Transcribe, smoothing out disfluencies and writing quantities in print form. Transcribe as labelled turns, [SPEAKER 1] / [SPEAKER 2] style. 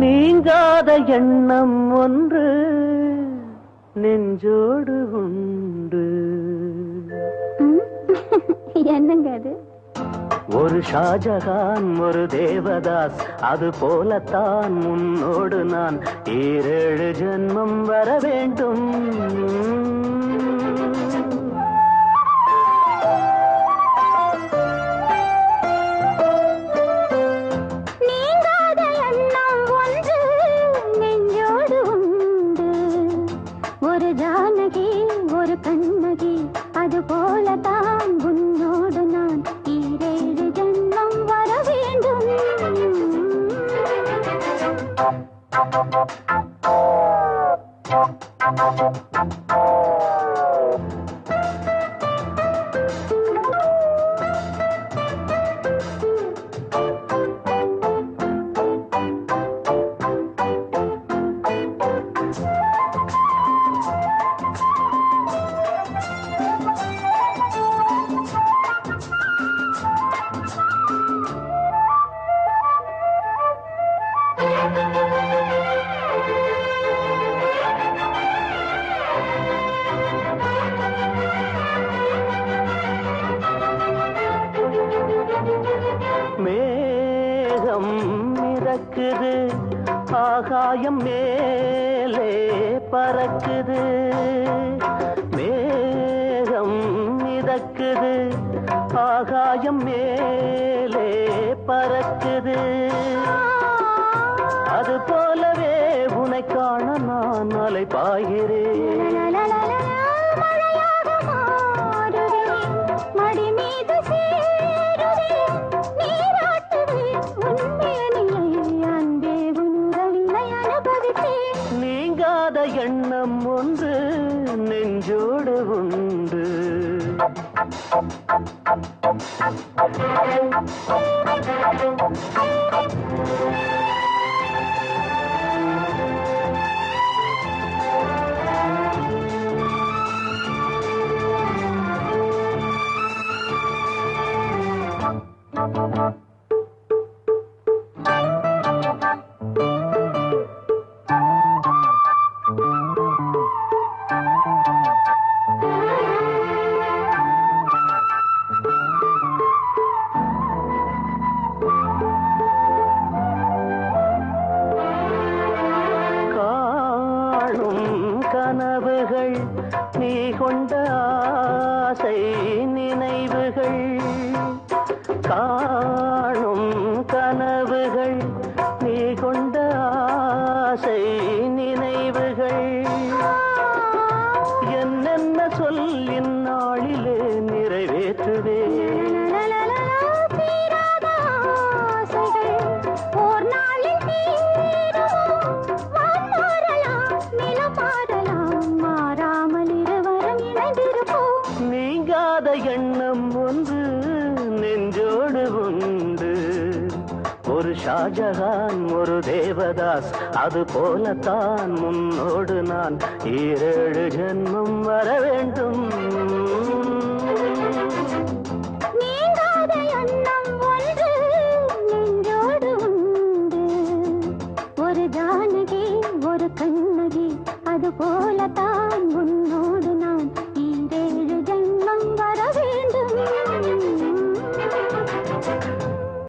[SPEAKER 1] நீங்காத எண்ணம் ஒன்று நெஞ்சோடு உண்டு.
[SPEAKER 2] என்னங்க அது?
[SPEAKER 1] ஒரு ஷாஜகான் ஒரு தேவதாஸ், அது போலத்தான் முன்னோடு நான் 7 ஜென்மம் வர வேண்டும்.
[SPEAKER 2] ஒரு ஜானகி ஒரு கண்ணகி, அது போலதான் உன்னோடு நான் 7 ஜென்மம் வர வேண்டும்.
[SPEAKER 1] மேகம் மிதக்குது, ஆகாயம் மேலே பறக்குது. மேகம் மிதக்குது, ஆகாயம் மேலே பறக்குது. அது போலவே உன்னை காண நான் அலை பாய்கிறேன். நீங்காத எண்ணம் ஒன்று நெஞ்சோடு உண்டு. கனவுகள் நீ கொண்ட ஆசை நினைவுகள், காணும் கனவுகள் நீ கொண்ட ஆசை நினைவுகள். என்னென்ன சொல்லின் நாளிலே நிறைவேற்றுவே. நீங்காத எண்ணம் ஒன்று நெஞ்சோடு உண்டு. ஒரு ஷாஜகான் ஒரு தேவதாஸ், அது போலத்தான் முன்னோடு நான் 7 ஜென்மம் வர வேண்டும்.